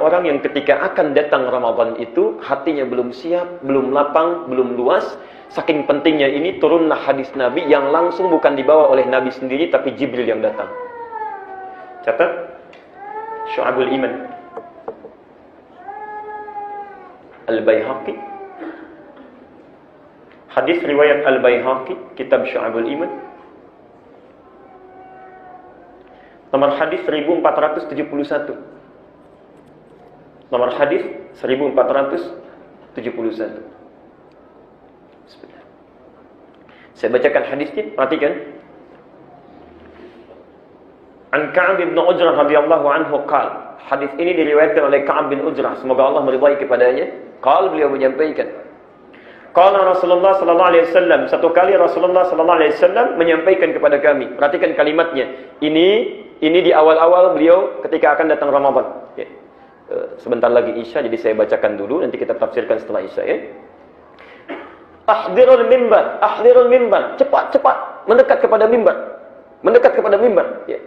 orang yang ketika akan datang Ramadan itu hatinya belum siap, belum lapang, belum luas. Saking pentingnya ini turunlah hadis Nabi yang langsung bukan dibawa oleh Nabi sendiri tapi Jibril yang datang. Catat Syu'abul Iman Al-Baihaqi, hadis riwayat Al-Baihaqi, kitab Syu'abul Iman, nomor hadis 1471. Nomor hadis 1471. Bismillah. Saya bacakan hadisnya, perhatikan. An Ka'ab bin Ujrah radhiyallahu anhu qala. Hadis ini diriwayatkan oleh Ka'ab bin Ujrah, semoga Allah meridai kepadanya. Qala, beliau menyampaikan, qala Rasulullah sallallahu alaihi wasallam, satu kali Rasulullah sallallahu alaihi wasallam menyampaikan kepada kami. Perhatikan kalimatnya. Ini di awal-awal beliau ketika akan datang Ramadan. Ya. Sebentar lagi Isya, jadi saya bacakan dulu, nanti kita tafsirkan setelah Isya, ya. Ahdirul mimbar, cepat, mendekat kepada mimbar, ya.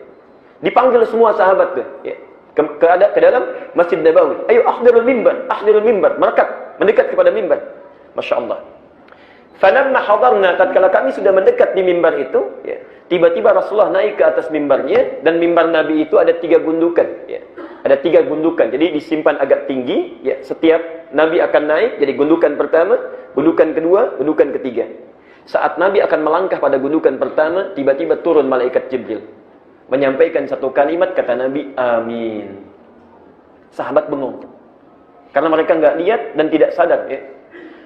Dipanggil semua sahabat tuh, ya. Ke dalam Masjid Nabawi. Ayo ahdirul mimbar, mendekat kepada mimbar. Masya Allah. Falamma hadarna, tatkala kami sudah mendekat di mimbar itu, ya, tiba-tiba Rasulullah naik ke atas mimbarnya, dan mimbar Nabi itu ada 3 gundukan, ya. Ada 3 gundukan, jadi disimpan agak tinggi, ya. Setiap Nabi akan naik, jadi gundukan pertama, gundukan kedua, gundukan ketiga. Saat Nabi akan melangkah pada gundukan pertama, tiba-tiba turun malaikat Jibril, menyampaikan satu kalimat, kata Nabi, amin. Sahabat bengong, karena mereka nggak lihat dan tidak sadar, ya.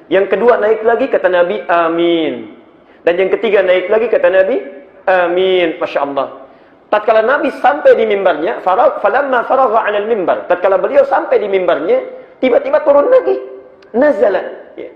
Yang kedua naik lagi, kata Nabi, amin. Dan yang ketiga naik lagi, kata Nabi, amin. Masya Allah. Tatkala Nabi sampai di mimbarnya, falamma faragha 'alal mimbar, tatkala beliau sampai di mimbarnya, tiba-tiba turun lagi, nazala, ya.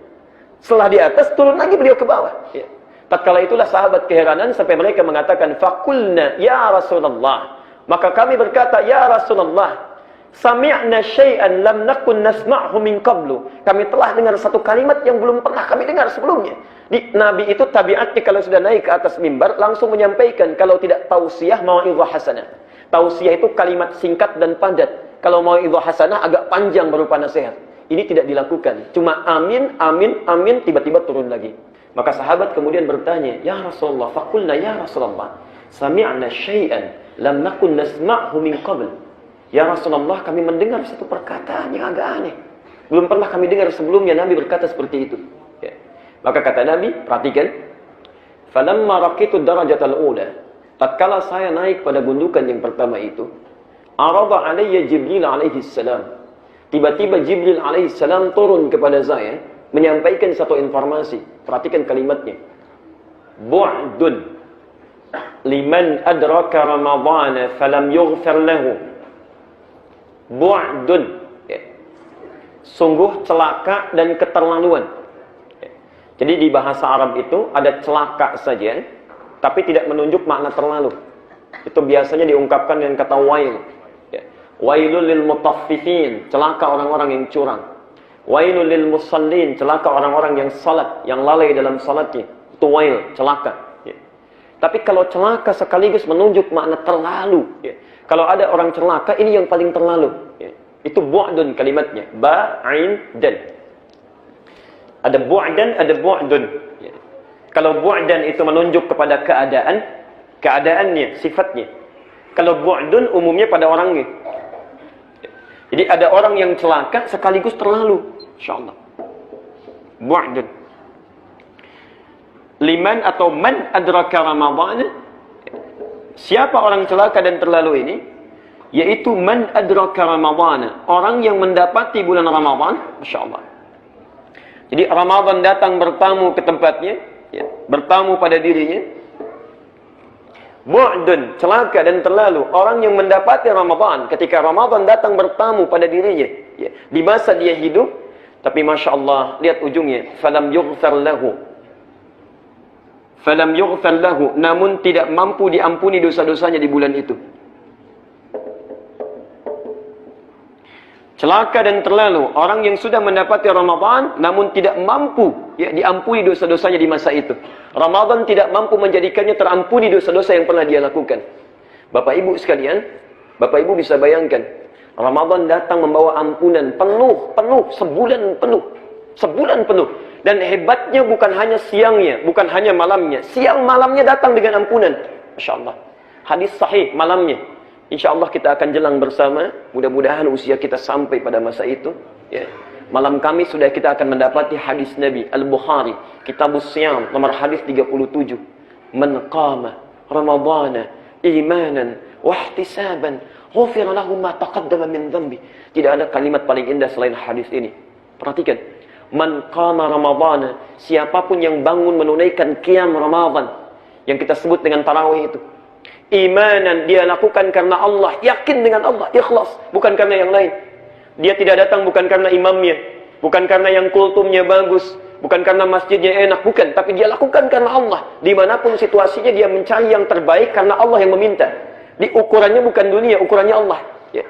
Setelah di atas, turun lagi beliau ke bawah, ya. Tatkala itulah sahabat keheranan sampai mereka mengatakan, faqulna ya Rasulullah, maka kami berkata, ya Rasulullah, sami'na syai'an lam nakun nasma'hu min qablu, kami telah dengar satu kalimat yang belum pernah kami dengar sebelumnya. Nabi itu tabiatnya kalau sudah naik ke atas mimbar langsung menyampaikan, kalau tidak tausiah, mau'izah hasanah. Tausiah itu kalimat singkat dan padat. Kalau mau'izah hasanah agak panjang berupa nasihat. Ini tidak dilakukan. Cuma amin, amin, amin, tiba-tiba turun lagi. Maka sahabat kemudian bertanya, ya Rasulullah, faqulna ya Rasulullah, sami'na syai'an lam nakun nasma'hu min qabl. Ya Rasulullah, kami mendengar satu perkataan yang agak aneh. Belum pernah kami dengar sebelumnya Nabi berkata seperti itu. Ya. Maka kata Nabi, perhatikan, falamma raqitu darajatal ula, tatkala saya naik pada gundukan yang pertama itu, arada alayya Jibril alaihi salam. Tiba-tiba Jibril alaihi salam turun kepada saya, menyampaikan satu informasi. Perhatikan kalimatnya. Bu'dun liman adraka Ramadhana falam yughfar lahu. Bu'dun, ya. Sungguh celaka dan keterlaluan. Ya. Jadi di bahasa Arab itu ada celaka saja, tapi tidak menunjuk makna terlalu. Itu biasanya diungkapkan dengan kata wail. Ya. Wailul lil mutaffifin, celaka orang-orang yang curang. Wailul lil musallin, celaka orang-orang yang salat, yang lalai dalam salatnya. Itu wail, celaka. Ya. Tapi kalau celaka sekaligus menunjuk makna terlalu, ya. Kalau ada orang celaka, ini yang paling terlalu, ya. Itu bu'dun kalimatnya, ba'in dan. Ada bu'dan, ada bu'dun, ya. Kalau bu'dan itu menunjuk kepada keadaannya, sifatnya. Kalau bu'dun umumnya pada orangnya, ya. Jadi ada orang yang celaka sekaligus terlalu, insyaallah. Bu'dun. Liman atau man adraka Ramadhan. Siapa orang celaka dan terlalu ini? Yaitu man adraka Ramadhan, orang yang mendapati bulan Ramadan, Masya Allah. Jadi Ramadan datang bertamu ke tempatnya, ya, bertamu pada dirinya. Bu'dun, celaka dan terlalu, orang yang mendapati Ramadan, ketika Ramadan datang bertamu pada dirinya, ya, di masa dia hidup, tapi Masya Allah, lihat ujungnya, falam yughfar lahu, namun tidak mampu diampuni dosa-dosanya di bulan itu. Celaka dan terlalu, orang yang sudah mendapati Ramadan namun tidak mampu, ya, diampuni dosa-dosanya di masa itu. Ramadan tidak mampu menjadikannya terampuni dosa-dosa yang pernah dia lakukan. Bapak Ibu sekalian, Bapak Ibu bisa bayangkan, Ramadan datang membawa ampunan penuh, sebulan penuh. Sebulan penuh. Dan hebatnya bukan hanya siangnya, bukan hanya malamnya. Siang malamnya datang dengan ampunan. Masya Allah. Hadis sahih malamnya. Insya Allah kita akan jelang bersama. Mudah-mudahan usia kita sampai pada masa itu. Ya. Malam Kamis sudah kita akan mendapati hadis Nabi Al-Bukhari. Kitabus Siyam, nomor hadis 37. Man qama Ramadana imanan wahtisaban ghufira lahu ma taqaddama min dhanbi. Tidak ada kalimat paling indah selain hadis ini. Perhatikan. Man qama Ramadana, siapapun yang bangun menunaikan qiyam Ramadan yang kita sebut dengan tarawih itu. Imanan, dia lakukan karena Allah, yakin dengan Allah, ikhlas, bukan karena yang lain. Dia tidak datang bukan karena imamnya, bukan karena yang kultumnya bagus, bukan karena masjidnya enak, bukan, tapi dia lakukan karena Allah. Dimanapun situasinya dia mencari yang terbaik karena Allah yang meminta. Di ukurannya bukan dunia, ukurannya Allah. Ya.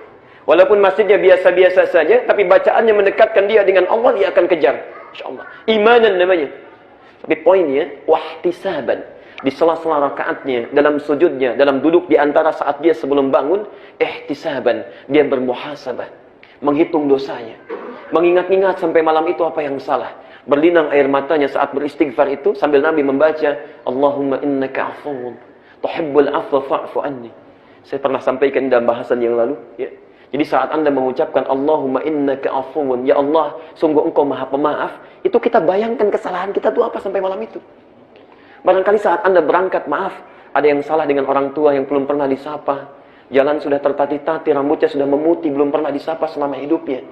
Walaupun masjidnya biasa-biasa saja, tapi bacaannya mendekatkan dia dengan Allah, dia akan kejar. InsyaAllah. Imanan namanya. Tapi poinnya, wahtisaban. Di sela-sela rakaatnya, dalam sujudnya, dalam duduk di antara saat dia sebelum bangun, ihtisaban. Dia bermuhasabah. Menghitung dosanya. Mengingat-ingat sampai malam itu apa yang salah. Berlinang air matanya saat beristighfar itu, sambil Nabi membaca, Allahumma innaka afuwun, tuhibbul afwa fa'fu anni. Saya pernah sampaikan dalam bahasan yang lalu, ya. Jadi saat Anda mengucapkan Allahumma innaka afuwun, ya Allah, sungguh Engkau Maha Pemaaf, itu kita bayangkan kesalahan kita itu apa sampai malam itu. Barangkali saat Anda berangkat, maaf, ada yang salah dengan orang tua yang belum pernah disapa. Jalan sudah tertati-tati, rambutnya sudah memutih, belum pernah disapa selama hidupnya.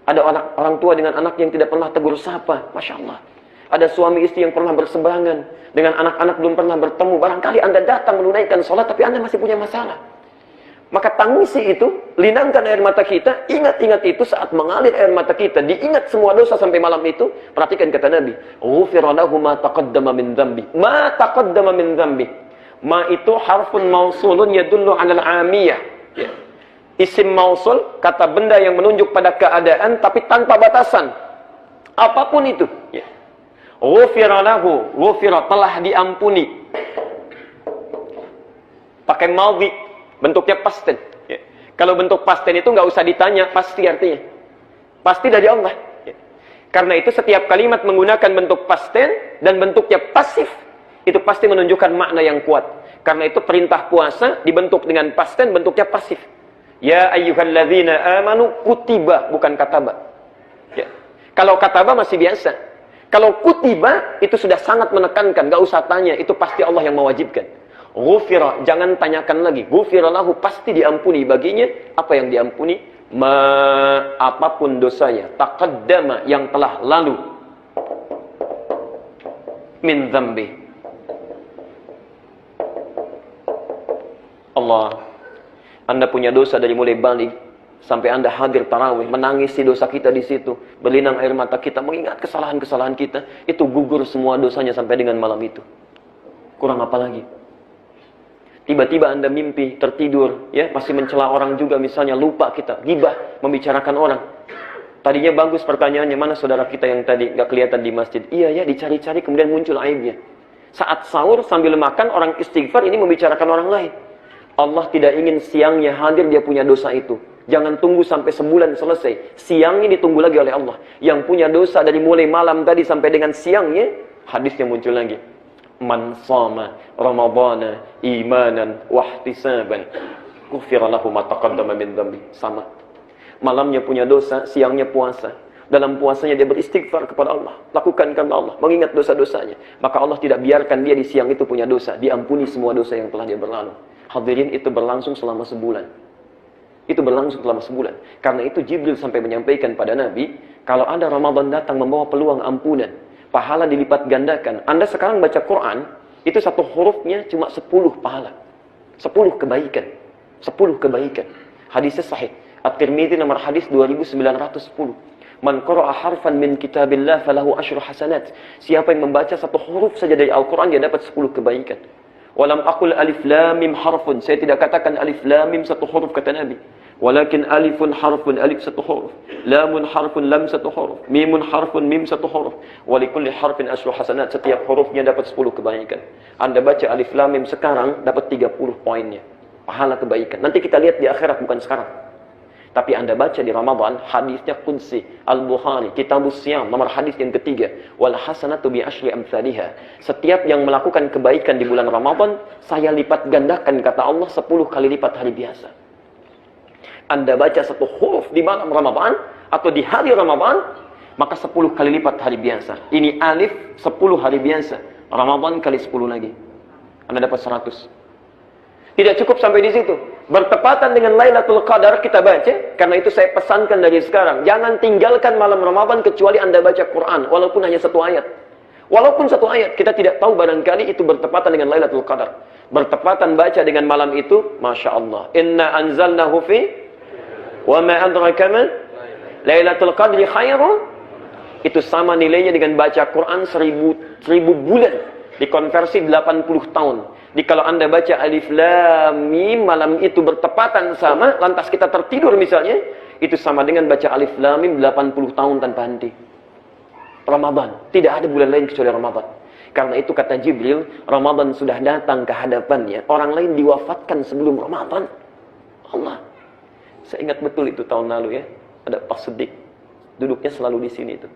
Ada orang tua dengan anak yang tidak pernah tegur sapa, Masya Allah. Ada suami istri yang pernah berseberangan, dengan anak-anak belum pernah bertemu. Barangkali Anda datang menunaikan sholat, tapi Anda masih punya masalah. Maka tangisi itu, linangkan air mata kita, ingat-ingat itu saat mengalir air mata kita, diingat semua dosa sampai malam itu. Perhatikan kata Nabi, ghufira lahu ma taqaddama min dhanbi. Ma taqaddama min dhanbi. Ma itu harfun mausulun yadullu 'alal 'amiyah. Ya. Isim mausul, kata benda yang menunjuk pada keadaan tapi tanpa batasan. Apapun itu, ya. Ghufira lahu, ghufira telah diampuni. Pakai madhi, bentuknya pasten. Ya. Kalau bentuk pasten itu nggak usah ditanya, pasti artinya. Pasti dari Allah. Ya. Karena itu setiap kalimat menggunakan bentuk pasten dan bentuknya pasif, itu pasti menunjukkan makna yang kuat. Karena itu perintah puasa dibentuk dengan pasten, bentuknya pasif. Ya ayyuhalladzina amanu kutiba, bukan kataba. Ya. Kalau kataba masih biasa. Kalau kutiba itu sudah sangat menekankan, nggak usah tanya, itu pasti Allah yang mewajibkan. Ghufira, jangan tanyakan lagi. Ghufira lahu, pasti diampuni baginya. Apa yang diampuni? Apapun dosanya. Taqaddama, yang telah lalu. Min dzambi. Allah, Anda punya dosa dari mulai balik sampai Anda hadir tarawih, menangisi dosa kita di situ, berlinang air mata kita, mengingat kesalahan-kesalahan kita, itu gugur semua dosanya sampai dengan malam itu. Kurang apa lagi? Tiba-tiba Anda mimpi, tertidur, ya, masih mencela orang juga, misalnya lupa kita, ghibah, membicarakan orang. Tadinya bagus pertanyaannya, mana saudara kita yang tadi nggak kelihatan di masjid? Iya ya, dicari-cari kemudian muncul aibnya. Saat sahur sambil makan, orang istighfar ini membicarakan orang lain. Allah tidak ingin siangnya hadir dia punya dosa itu. Jangan tunggu sampai sebulan selesai. Siangnya ditunggu lagi oleh Allah. Yang punya dosa dari mulai malam tadi sampai dengan siangnya, hadisnya muncul lagi. Man shama Ramadana imanan wahtisaban ghufira lahu ma taqaddama min dhanbi. Sama. Malamnya punya dosa, siangnya puasa. Dalam puasanya dia beristighfar kepada Allah, lakukan karena Allah, mengingat dosa-dosanya. Maka Allah tidak biarkan dia di siang itu punya dosa, diampuni semua dosa yang telah dia berlalu. Hadirin, itu berlangsung selama sebulan. Itu berlangsung selama sebulan. Karena itu Jibril sampai menyampaikan pada Nabi, kalau ada Ramadan datang membawa peluang ampunan, pahala dilipat gandakan. Anda sekarang baca Quran, itu satu hurufnya cuma 10 pahala. 10 kebaikan. 10 kebaikan. Hadisnya sahih. At-Tirmidzi nomor hadis 2910. Man qara'a harfan min kitabillah falahu asyru hasanat. Siapa yang membaca satu huruf saja dari Al-Quran, dia dapat 10 kebaikan. Walam aqul alif lam mim harfun. Saya tidak katakan alif lam mim satu huruf, kata Nabi. Walakin alifun harfun, alif satu huruf. Lamun harfun, lam satu huruf. Mimun harfun, mim satu huruf. Walikulli harfin asyru hasanat. Setiap hurufnya dapat 10 kebaikan. Anda baca alif lam mim sekarang, dapat 30 poinnya. Pahala kebaikan. Nanti kita lihat di akhirat, bukan sekarang. Tapi Anda baca di Ramadan, hadisnya Qudsi, Al-Bukhari, Kitabus Siyam, nomor hadis yang ketiga. Wal hasanatu bi asyri amsalihha. Setiap yang melakukan kebaikan di bulan Ramadan, saya lipat gandakan, kata Allah, 10 kali lipat hari biasa. Anda baca satu huruf di malam Ramadan, atau di hari Ramadan, maka 10 kali lipat hari biasa. Ini alif, 10 hari biasa. Ramadan kali 10 lagi. Anda dapat 100. Tidak cukup sampai di situ. Bertepatan dengan Lailatul Qadar kita baca, karena itu saya pesankan dari sekarang, jangan tinggalkan malam Ramadan kecuali Anda baca Quran, walaupun hanya 1 ayat. Walaupun 1 ayat, kita tidak tahu barangkali itu bertepatan dengan Lailatul Qadar. Bertepatan baca dengan malam itu, Masya Allah. Inna anzalnahu fi, wa ma adraka ma, Lailatul Qadri khairun. Itu sama nilainya dengan baca Quran 1000 bulan. Dikonversi 80 tahun. Jadi kalau Anda baca Alif Lam Mim, malam itu bertepatan sama, lantas kita tertidur misalnya, itu sama dengan baca Alif Lam Mim 80 tahun tanpa henti. Ramadan. Tidak ada bulan lain kecuali Ramadan. Karena itu kata Jibril, Ramadan sudah datang ke hadapannya. Orang lain diwafatkan sebelum Ramadan. Allah. Saya ingat betul itu tahun lalu ya. Ada Pak Siddiq. Duduknya selalu di sini itu.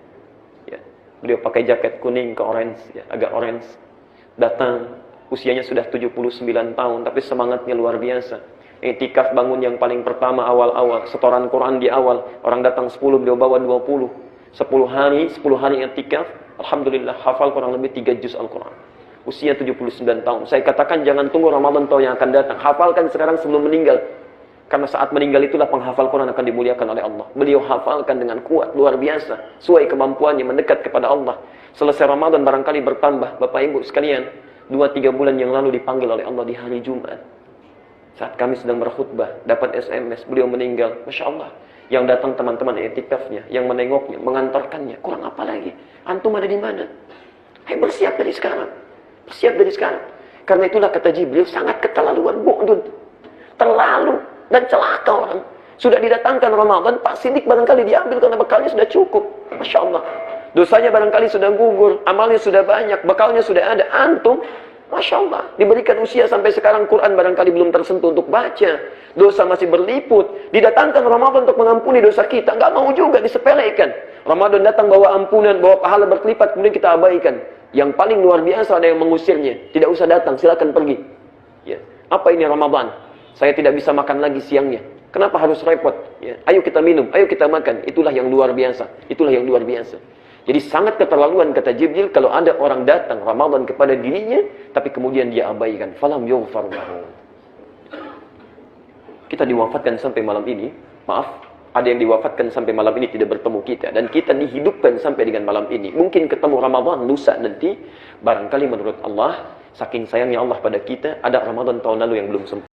Ya. Beliau pakai jaket kuning ke orange, ya, agak orange. Datang, usianya sudah 79 tahun, tapi semangatnya luar biasa. Iktikaf bangun yang paling pertama awal-awal, setoran Quran di awal. Orang datang 10, beliau bawa 20. 10 hari iktikaf, alhamdulillah hafal kurang lebih 3 juz Al-Quran. Usia 79 tahun. Saya katakan jangan tunggu Ramadan tahun yang akan datang. Hafalkan sekarang sebelum meninggal. Karena saat meninggal itulah penghafal Quran akan dimuliakan oleh Allah. Beliau hafalkan dengan kuat, luar biasa. Sesuai kemampuannya mendekat kepada Allah. Selesai Ramadan barangkali bertambah. Bapak Ibu sekalian, 2-3 bulan yang lalu dipanggil oleh Allah di hari Jumat. Saat kami sedang berkhutbah, dapat SMS, beliau meninggal. Masya Allah. Yang datang teman-teman etikafnya, yang menengoknya, mengantarkannya. Kurang apa lagi? Antum ada di mana? Hai, bersiap dari sekarang. Bersiap dari sekarang. Karena itulah kata Jibril, sangat keterlaluan, bu'dun. Terlalu. Dan celaka orang. Sudah didatangkan Ramadan, Pak Siddiq barangkali diambil karena bekalnya sudah cukup. Masya Allah. Dosanya barangkali sudah gugur, amalnya sudah banyak, bekalnya sudah ada. Antum, Masya Allah, diberikan usia sampai sekarang Quran barangkali belum tersentuh untuk baca. Dosa masih berliput. Didatangkan Ramadan untuk mengampuni dosa kita. Nggak mau juga disepelekan. Ramadan datang bawa ampunan, bawa pahala berlipat, kemudian kita abaikan. Yang paling luar biasa ada yang mengusirnya. Tidak usah datang, silakan pergi. Ya. Apa ini Ramadan? Saya tidak bisa makan lagi siangnya. Kenapa harus repot? Ya. Ayo kita minum, ayo kita makan. Itulah yang luar biasa. Itulah yang luar biasa. Jadi sangat keterlaluan kata Jibril kalau ada orang datang Ramadan kepada dirinya, tapi kemudian dia abaikan. Falam yughfar lahu. Kita diwafatkan sampai malam ini. Maaf, ada yang diwafatkan sampai malam ini tidak bertemu kita. Dan kita dihidupkan sampai dengan malam ini. Mungkin ketemu Ramadan lusa nanti. Barangkali menurut Allah, saking sayangnya Allah pada kita, ada Ramadan tahun lalu yang belum sempurna.